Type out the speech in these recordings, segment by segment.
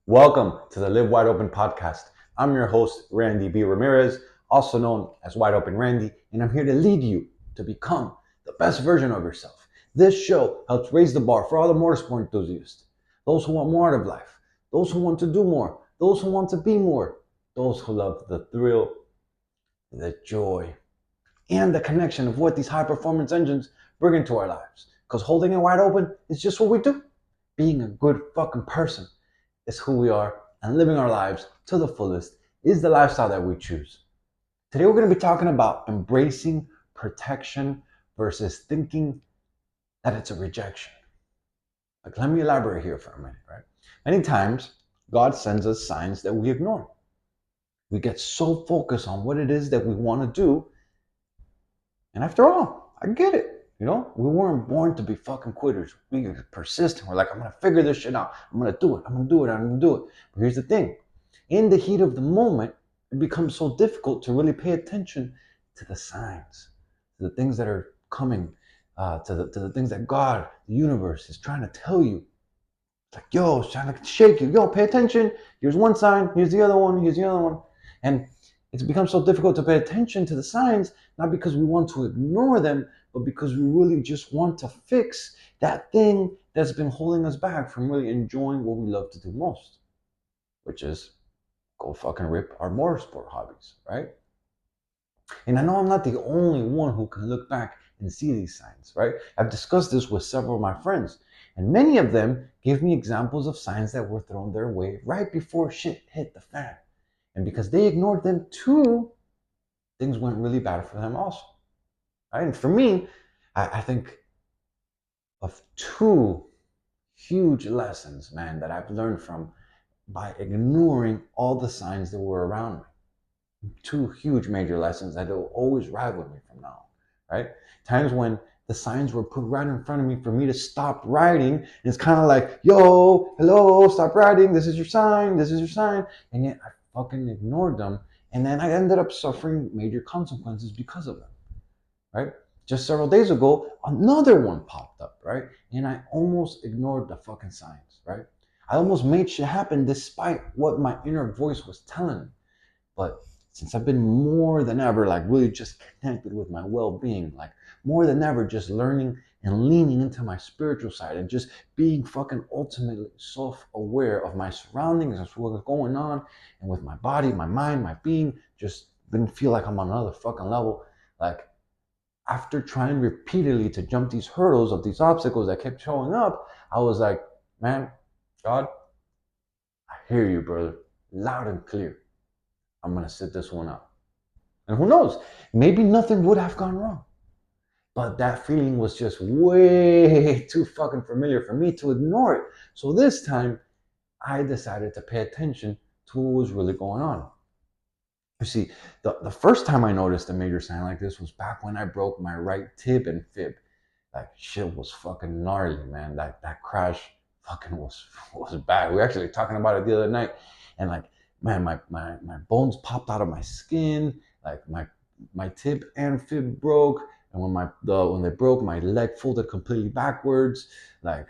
Welcome to the Live Wide Open podcast. I'm your host, Randy B. Ramirez, also known as Wide Open Randy, and I'm here to lead you to become the best version of yourself. This show helps raise the bar for all the motorsport enthusiasts, those who want more out of life, those who want to do more, those who want to be more, those who love the thrill, the joy, and the connection of what these high performance engines bring into our lives. Because holding it wide open is just what we do. Being a good fucking person is who we are, and living our lives to the fullest is the lifestyle that we choose. Today, we're going to be talking about embracing protection versus thinking that it's a rejection. Like, let me elaborate here for a minute, right? Many times, God sends us signs that we ignore. We get so focused on what it is that we want to do. And after all, I get it. We weren't born to be fucking quitters. We are persistent. We're like, I'm going to figure this shit out. I'm going to do it. I'm going to do it. I'm going to do it. But here's the thing. In the heat of the moment, it becomes so difficult to really pay attention to the signs, to the things that are coming, to the things that God, the universe, is trying to tell you. It's like, yo, it's trying to shake you. Yo, pay attention. Here's one sign. Here's the other one. Here's the other one. And it's become so difficult to pay attention to the signs, not because we want to ignore them, but because we really just want to fix that thing that's been holding us back from really enjoying what we love to do most, which is go fucking rip our motorsport hobbies, right? And I know I'm not the only one who can look back and see these signs, right? I've discussed this with several of my friends, and many of them gave me examples of signs that were thrown their way right before shit hit the fan. And because they ignored them too, things went really bad for them also. Right? And for me, I think of two huge lessons, man, that I've learned from by ignoring all the signs that were around me. Two huge major lessons that will always ride with me from now on, right? Times when the signs were put right in front of me for me to stop riding. And it's kind of like, yo, hello, stop riding. This is your sign. This is your sign. And yet I fucking ignored them. And then I ended up suffering major consequences because of them, right? Just several days ago, another one popped up, right? And I almost ignored the fucking signs, right? I almost made shit happen despite what my inner voice was telling me. But since I've been more than ever, like really just connected with my well-being, like more than ever, just learning and leaning into my spiritual side and just being fucking ultimately self-aware of my surroundings and what's going on and with my body, my mind, my being, just didn't feel like I'm on another fucking level. Like after trying repeatedly to jump these hurdles of these obstacles that kept showing up, I was like, man, God, I hear you, brother, loud and clear. I'm going to sit this one out. And who knows, maybe nothing would have gone wrong. But that feeling was just way too fucking familiar for me to ignore it. So this time, I decided to pay attention to what was really going on. You see, the first time I noticed a major sign like this was back when I broke my right tib and fib. Like shit was fucking gnarly, man. That crash fucking was bad. We were actually talking about it the other night, and like, man, my bones popped out of my skin. Like my tib and fib broke, and when they broke, my leg folded completely backwards. Like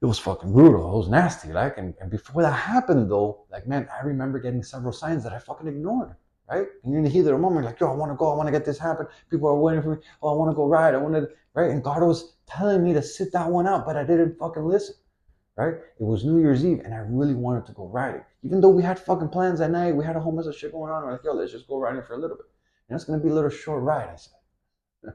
it was fucking brutal. It was nasty. Like, and before that happened though, like man, I remember getting several signs that I fucking ignored. Right? And you're in the heat of the moment, like, yo, I want to go, I want to get this happen. People are waiting for me. Oh, I want to go ride. I want to, right? And God was telling me to sit that one out, but I didn't fucking listen. Right? It was New Year's Eve, and I really wanted to go riding. Even though we had fucking plans at night, we had a whole mess of shit going on. We're like, yo, let's just go riding for a little bit. And it's gonna be a little short ride, I said.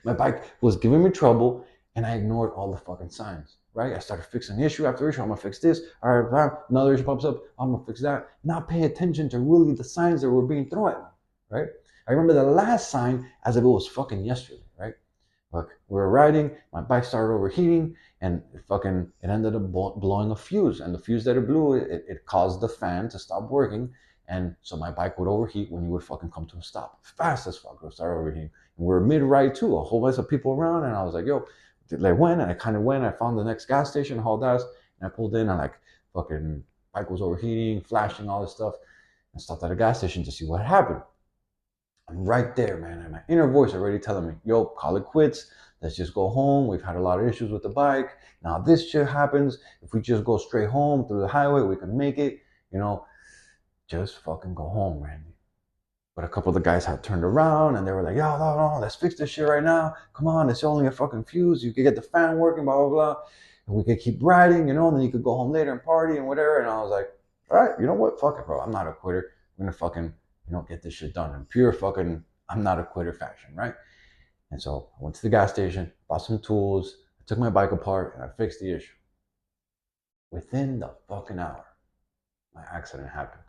My bike was giving me trouble, and I ignored all the fucking signs, right? I started fixing issue after issue. I'm gonna fix this. All right, another issue pops up. I'm gonna fix that. Not pay attention to really the signs that were being thrown at me, right? I remember the last sign as if it was fucking yesterday, right? Look, we were riding, my bike started overheating, and it ended up blowing a fuse. And the fuse that it blew, it caused the fan to stop working. And so my bike would overheat when you would fucking come to a stop. Fast as fuck, it would start overheating. And we were mid-ride too, a whole bunch of people around, and I was like, yo, I went, and I kind of went, I found the next gas station, hauled ass, and I pulled in, and like, fucking bike was overheating, flashing, all this stuff, and stopped at a gas station to see what happened. I'm right there, man, and my inner voice already telling me, yo, call it quits, Let's just go home. We've had a lot of issues with the bike. Now this shit happens. If we just go straight home through the highway, we can make it. You know, just fucking go home, Randy. But a couple of the guys had turned around and they were like, yo, no, let's fix this shit right now. Come on, it's only a fucking fuse. You could get the fan working, blah, blah, blah. And we could keep riding, and then you could go home later and party and whatever. And I was like, all right, you know what? Fuck it, bro. I'm not a quitter. I'm going to fucking, get this shit done in pure fucking, I'm not a quitter fashion, right? And so I went to the gas station, bought some tools, I took my bike apart, and I fixed the issue. Within the fucking hour, my accident happened.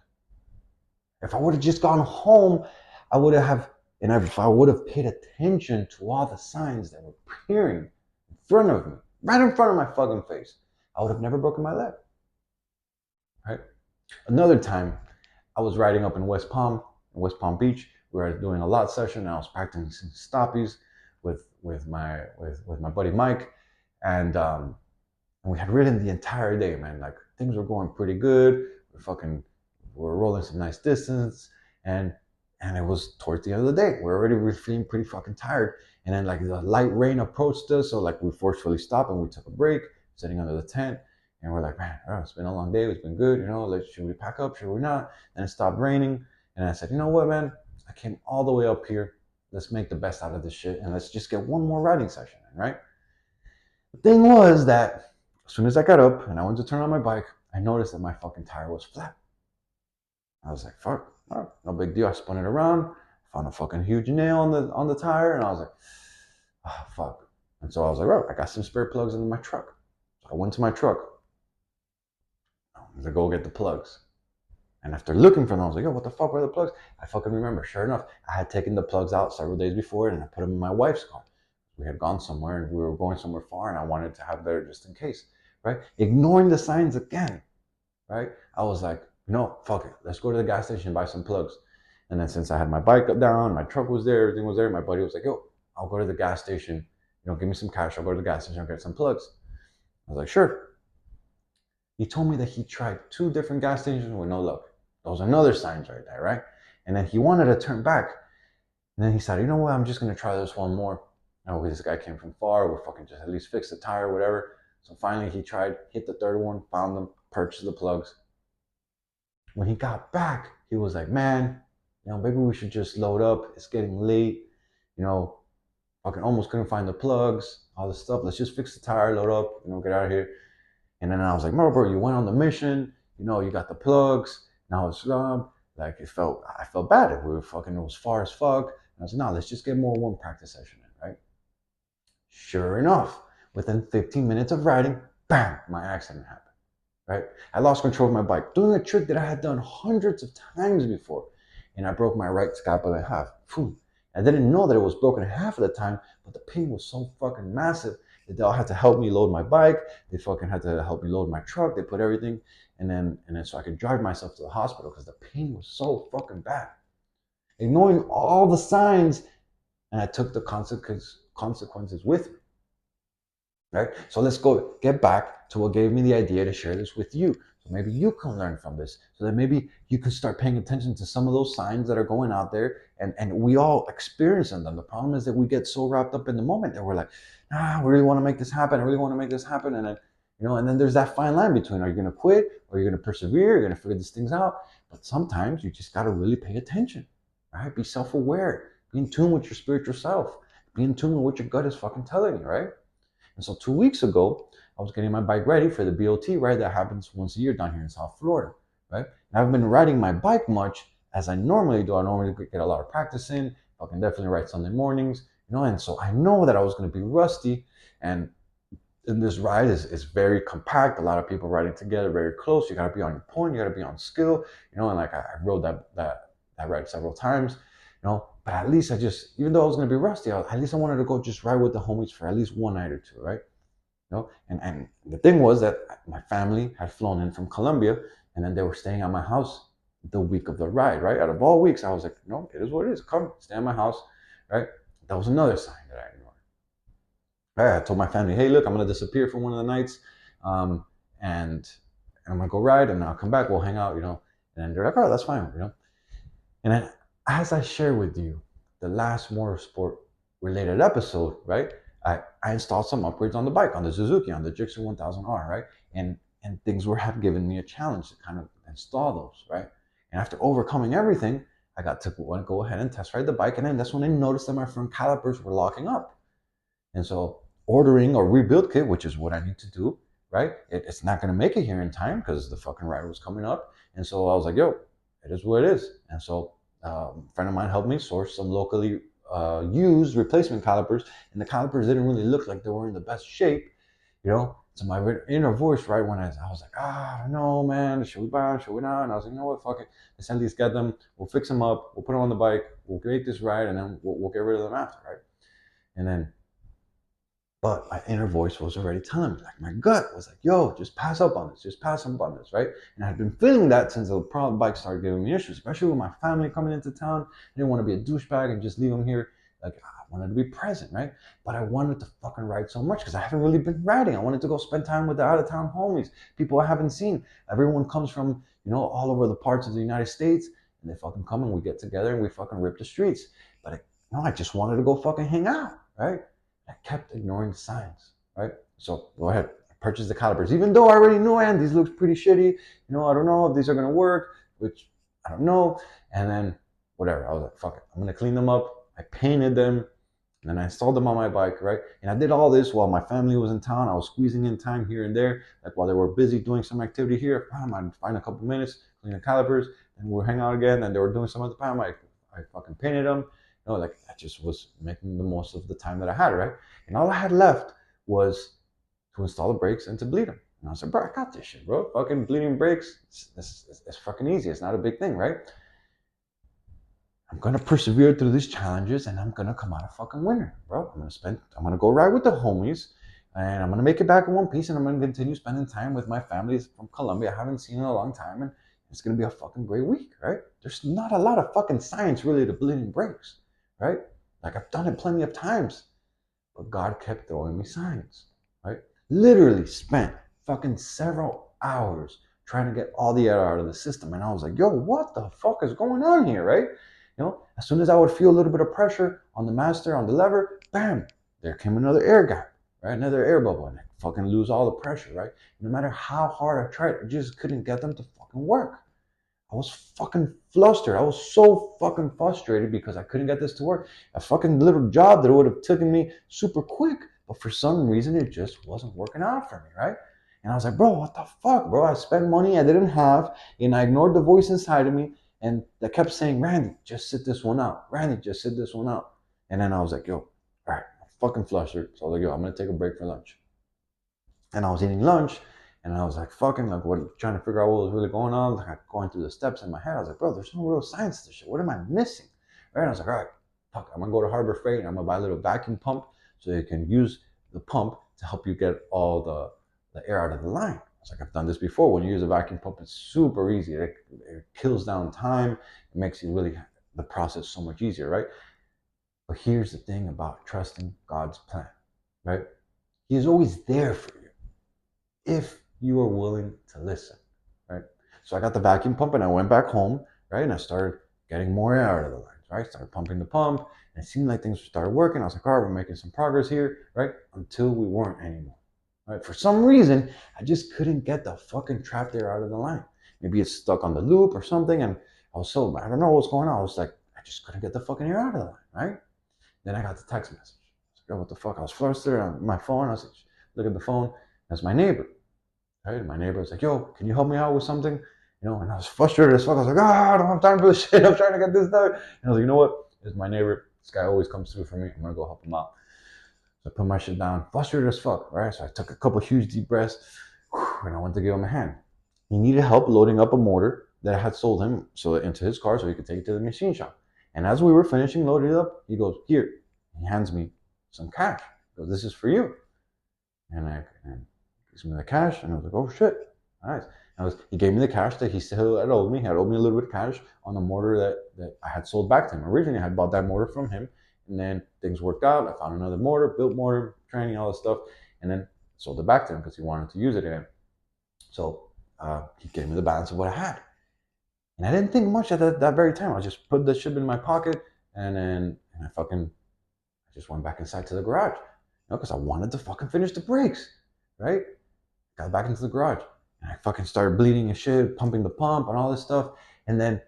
If I would have just gone home, I would have, and if I would have paid attention to all the signs that were appearing in front of me, right in front of my fucking face, I would have never broken my leg. Right? Another time, I was riding up in West Palm Beach. We were doing a lot session, and I was practicing stoppies with my buddy Mike, and we had ridden the entire day, man. Like things were going pretty good. We're rolling some nice distance, and it was towards the end of the day. We're feeling pretty fucking tired, and then like the light rain approached us, so like we forcefully stopped and we took a break, sitting under the tent, and we're like, man, it's been a long day. It's been good, should we pack up? Should we not? And it stopped raining, and I said, you know what, man? I came all the way up here. Let's make the best out of this shit, and let's just get one more riding session in, right? The thing was that as soon as I got up and I went to turn on my bike, I noticed that my fucking tire was flat. I was like, fuck, no big deal. I spun it around, found a fucking huge nail on the tire, and I was like, oh, fuck. And so I was like, I got some spare plugs in my truck. So I went to my truck. I was like, go get the plugs. And after looking for them, I was like, yo, what the fuck were the plugs? I fucking remember. Sure enough, I had taken the plugs out several days before and I put them in my wife's car. We had gone somewhere and we were going somewhere far and I wanted to have there just in case, right? Ignoring the signs again, right? I was like, no, fuck it. Let's go to the gas station and buy some plugs. And then since I had my bike up down, my truck was there, everything was there, my buddy was like, yo, I'll go to the gas station. Give me some cash. I'll go to the gas station. I'll get some plugs. I was like, sure. He told me that he tried 2 different gas stations with no luck. Those are another signs right there, right? And then he wanted to turn back. And then he said, you know what? I'm just going to try this one more. This guy came from far. We'll fucking just at least fix the tire, whatever. So finally he tried, hit the third one, found them, purchased the plugs. When he got back, he was like, man, maybe we should just load up. It's getting late. Fucking almost couldn't find the plugs, all this stuff. Let's just fix the tire, load up, get out of here. And then I was like, bro, you went on the mission. You got the plugs. Now it's like I felt bad. It was far as fuck. And I was like, no, let's just get more one practice session in, right? Sure enough, within 15 minutes of riding, bam, my accident happened. Right? I lost control of my bike, doing a trick that I had done hundreds of times before. And I broke my right scapula in half. I didn't know that it was broken half of the time, but the pain was so fucking massive that they all had to help me load my bike. They fucking had to help me load my truck. They put everything. And then so I could drive myself to the hospital because the pain was so fucking bad. Ignoring all the signs, and I took the consequences with me. Right? So let's get back to what gave me the idea to share this with you. So maybe you can learn from this. So that maybe you can start paying attention to some of those signs that are going out there. And we all experience them. The problem is that we get so wrapped up in the moment that we're like, we really want to make this happen. I really want to make this happen. And then, and then there's that fine line between, are you going to quit or are you going to persevere? You're going to figure these things out. But sometimes you just got to really pay attention, right? Be self-aware. Be in tune with your spiritual self. Be in tune with what your gut is fucking telling you, right? And so 2 weeks ago, I was getting my bike ready for the BOT ride that happens once a year down here in South Florida, right? And I haven't been riding my bike much as I normally do. I normally get a lot of practice in. I can definitely ride Sunday mornings, and so I know that I was going to be rusty. And this ride is very compact. A lot of people riding together, very close. You got to be on your point. You got to be on skill, and like I rode that ride several times, but at least even though I was going to be rusty, at least I wanted to go just ride with the homies for at least one night or two, right? And the thing was that my family had flown in from Colombia, and then they were staying at my house the week of the ride, right? Out of all weeks, I was like, no, it is what it is. Come, stay at my house, right? That was another sign that I ignored. Right? I told my family, hey, look, I'm going to disappear for one of the nights, and I'm going to go ride, and I'll come back, we'll hang out, And they're like, oh, that's fine, And then as I share with you the last motorsport related episode, right? I installed some upgrades on the bike, on the Suzuki, on the Gixxer 1000R, right? And things had given me a challenge to kind of install those, right? And after overcoming everything, I got to go ahead and test ride the bike, and then that's when I noticed that my front calipers were locking up. And so ordering a rebuild kit, which is what I need to do, right? It's not going to make it here in time because the fucking ride was coming up. And so I was like, yo, it is what it is. And so a friend of mine helped me source some locally used replacement calipers. And the calipers didn't really look like they were in the best shape, you know? So my inner voice, right, when I was like, I don't know, man, should we buy them, should we not? And I was like, you know what, fuck it. Let's at least get them. We'll fix them up. We'll put them on the bike. We'll make this ride, and then we'll get rid of them after, right? And then but my inner voice was already telling me, like my gut was like, yo, just pass up on this, just pass up on this, right? And I'd been feeling that since the problem bike started giving me issues, especially with my family coming into town. I didn't want to be a douchebag and just leave them here. Like I wanted to be present, right? But I wanted to fucking ride so much because I haven't really been riding. I wanted to go spend time with the out of town homies, people I haven't seen. Everyone comes from, all over the parts of the United States, and they fucking come and we get together and we fucking rip the streets. But I just wanted to go fucking hang out, right? I kept ignoring the signs, right? So go ahead, purchase the calipers. Even though I already knew, and these looks pretty shitty. I don't know if these are gonna work, which I don't know. And then whatever, I was like, fuck it, I'm gonna clean them up. I painted them, and then I installed them on my bike, right? And I did all this while my family was in town. I was squeezing in time here and there, like while they were busy doing some activity here. I'd find a couple minutes, clean the calipers, and we'll hang out again. And they were doing some other time. I fucking painted them. Like I just was making the most of the time that I had, right? And all I had left was to install the brakes and to bleed them. And I was like, bro, I got this shit, bro. Fucking bleeding brakes, it's fucking easy. It's not a big thing, right? I'm gonna persevere through these challenges and I'm gonna come out a fucking winner, bro. I'm gonna go ride with the homies and I'm gonna make it back in one piece and I'm gonna continue spending time with my family from Colombia. I haven't seen in a long time and it's gonna be a fucking great week, right? There's not a lot of fucking science really to bleeding brakes, right? Like I've done it plenty of times, but God kept throwing me signs, right? Literally spent fucking several hours trying to get all the air out of the system. And I was like, yo, what the fuck is going on here, right? As soon as I would feel a little bit of pressure on the master, on the lever, bam, there came another air gap, right? Another air bubble, and I fucking lose all the pressure, right? No matter how hard I tried, I just couldn't get them to fucking work. I was fucking flustered. I was so fucking frustrated because I couldn't get this to work. A fucking little job that would have taken me super quick, but for some reason it just wasn't working out for me, right? And I was like, bro, what the fuck, bro? I spent money I didn't have, and I ignored the voice inside of me, and that kept saying, Randy, just sit this one out. Randy, just sit this one out. And then I was like, yo, all right, I'm fucking flustered. So I was like, yo, I'm gonna take a break for lunch. And I was eating lunch, and I was like, fucking, like, what, trying to figure out what was really going on, like, going through the steps in my head. I was like, bro, there's no real science to this shit. What am I missing? Right? And I was like, all right, fuck, I'm gonna go to Harbor Freight, and I'm gonna buy a little vacuum pump so you can use the pump to help you get all the air out of the line. I was like, I've done this before. When you use a vacuum pump, it's super easy. It kills down time. It makes you really the process so much easier, right? But here's the thing about trusting God's plan, right? He is always there for you if you are willing to listen, right? So I got the vacuum pump and I went back home, right? And I started getting more air out of the lines, right? Started pumping the pump and it seemed like things started working. I was like, all right, we're making some progress here, right? Until we weren't anymore, right? For some reason, I just couldn't get the fucking trapped air out of the line. Maybe it's stuck on the loop or something. And I was so, I don't know what's going on. I was like, I just couldn't get the fucking air out of the line, right? Then I got the text message. I was like, oh, what the fuck? I was flustered on my phone. I was like, look at the phone. That's my neighbor. Right? My neighbor was like, yo, can you help me out with something? And I was frustrated as fuck. I was like, I don't have time for this shit. I'm trying to get this done. And I was like, you know what? It's my neighbor. This guy always comes through for me. I'm going to go help him out. So I put my shit down, frustrated as fuck, right? So I took a couple huge deep breaths and I went to give him a hand. He needed help loading up a motor that I had sold him into his car so he could take it to the machine shop. And as we were finishing loading it up, he goes, here. He hands me some cash. He goes, this is for you. And gives me the cash, and I was like, oh shit, nice. He gave me the cash that he still had owed me. He had owed me a little bit of cash on the motor that I had sold back to him. Originally, I had bought that motor from him, and then things worked out. I found another motor, built motor, training, all this stuff, and then sold it back to him because he wanted to use it again. So he gave me the balance of what I had. And I didn't think much at that very time. I just put the shit in my pocket, and I just went back inside to the garage. because I wanted to fucking finish the brakes, right? Got back into the garage and I fucking started bleeding and shit, pumping the pump and all this stuff. And then,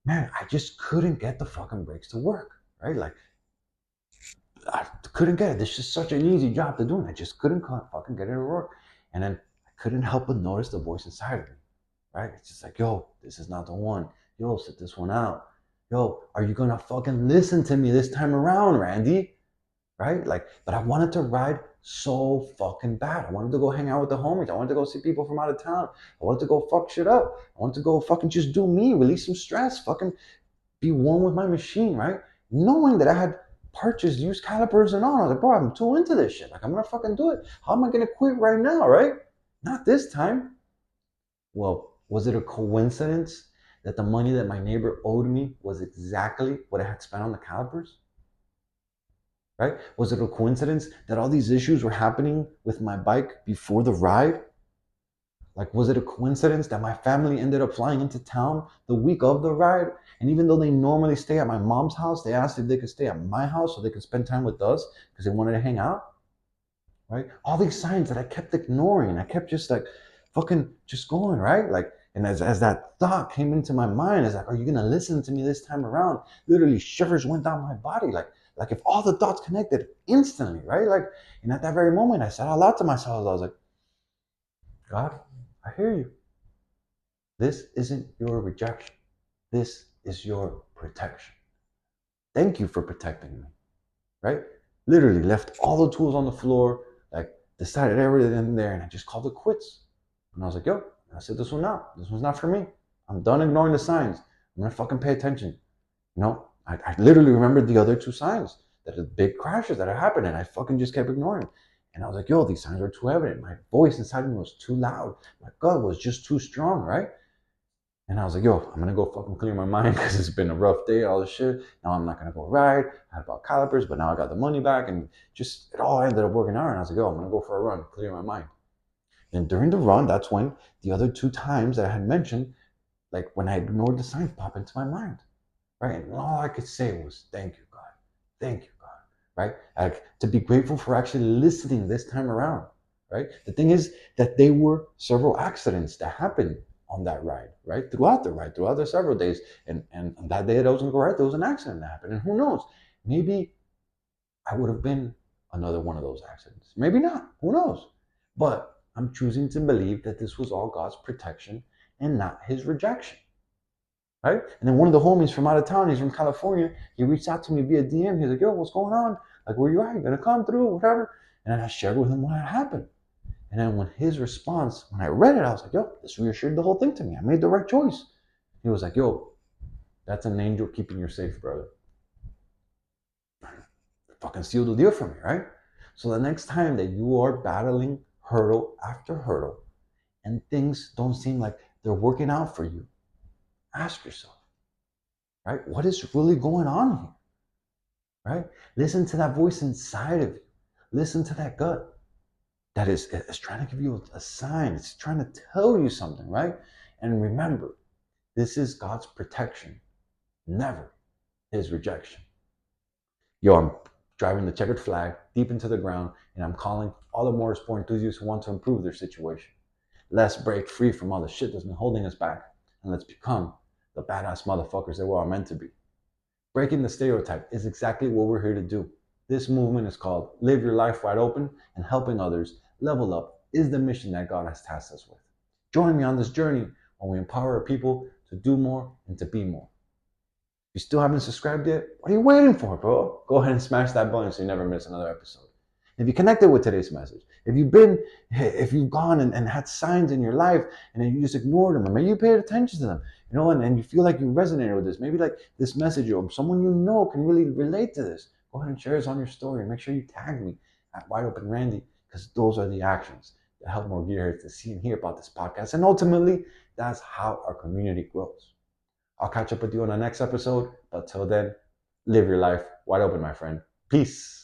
man, I just couldn't get the fucking brakes to work, right? Like, I couldn't get it. This is such an easy job to do, and I just couldn't fucking get it to work. And then I couldn't help but notice the voice inside of me, right? It's just like, yo, this is not the one. Yo, sit this one out. Yo, are you gonna fucking listen to me this time around, Randy? Right? Like, but I wanted to ride so fucking bad. I wanted to go hang out with the homies. I wanted to go see people from out of town. I wanted to go fuck shit up. I wanted to go fucking just do me, release some stress, fucking be one with my machine, right? Knowing that I had purchased used calipers and all. I was like, bro, I'm too into this shit. Like, I'm gonna fucking do it. How am I gonna quit right now, right? Not this time. Well, was it a coincidence that the money that my neighbor owed me was exactly what I had spent on the calipers? Right? Was it a coincidence that all these issues were happening with my bike before the ride? Like, was it a coincidence that my family ended up flying into town the week of the ride? And even though they normally stay at my mom's house, they asked if they could stay at my house so they could spend time with us because they wanted to hang out, right? All these signs that I kept ignoring. I kept just like fucking just going, right? Like, and as that thought came into my mind, it's like, are you gonna listen to me this time around? Literally shivers went down my body. Like if all the thoughts connected instantly, right? Like, and at that very moment, I said out loud to myself, I was like, God, I hear you. This isn't your rejection. This is your protection. Thank you for protecting me, right? Literally left all the tools on the floor, like decided everything in there, and I just called it quits. And I was like, yo, I said this one out. This one's not for me. I'm done ignoring the signs. I'm gonna fucking pay attention. You know, I literally remembered the other two signs that are big crashes that are happening. And I fucking just kept ignoring. And I was like, yo, these signs are too evident. My voice inside me was too loud. My gut was just too strong, right? And I was like, yo, I'm gonna go fucking clear my mind because it's been a rough day, all this shit. Now I'm not gonna go ride. I had bought calipers, but now I got the money back, and just it all ended up working out. And I was like, yo, I'm gonna go for a run, clear my mind. And during the run, that's when the other two times that I had mentioned, like when I ignored the signs, pop into my mind, right? And all I could say was, thank you, God. Thank you, God, right? Like to be grateful for actually listening this time around, right? The thing is that there were several accidents that happened on that ride, right? Throughout the ride, throughout the several days. And on that day that I was gonna go ride, there was an accident that happened. And who knows? Maybe I would have been another one of those accidents. Maybe not. Who knows? But I'm choosing to believe that this was all God's protection and not his rejection. Right? And then one of the homies from out of town, he's from California, he reached out to me via DM. He's like, yo, what's going on? Like, where you at? You gonna come through? Whatever. And then I shared with him what had happened. And then when his response, when I read it, I was like, yo, this reassured the whole thing to me. I made the right choice. He was like, yo, that's an angel keeping you safe, brother. Fucking seal the deal for me, right? So the next time that you are battling hurdle after hurdle and things don't seem like they're working out for you, ask yourself, right? What is really going on here, right? Listen to that voice inside of you. Listen to that gut that is trying to give you a sign. It's trying to tell you something, right? And remember, this is God's protection, never his rejection. Yo, I'm driving the checkered flag deep into the ground, and I'm calling all the motorsport enthusiasts who want to improve their situation. Let's break free from all the shit that's been holding us back, and let's become the badass motherfuckers that we're all meant to be. Breaking the stereotype is exactly what we're here to do. This movement is called Live Your Life Wide Open, and helping others level up is the mission that God has tasked us with. Join me on this journey when we empower our people to do more and to be more. If you still haven't subscribed yet, what are you waiting for, bro? Go ahead and smash that button so you never miss another episode. If you connected with today's message, if you've gone and had signs in your life and then you just ignored them, or maybe you paid attention to them, and you feel like you resonated with this, maybe like this message or someone you know can really relate to this, go ahead and share this on your story and make sure you tag me at Wide Open Randy, because those are the actions that help more gearheads to see and hear about this podcast. And ultimately, that's how our community grows. I'll catch up with you on the next episode. But till then, live your life wide open, my friend. Peace.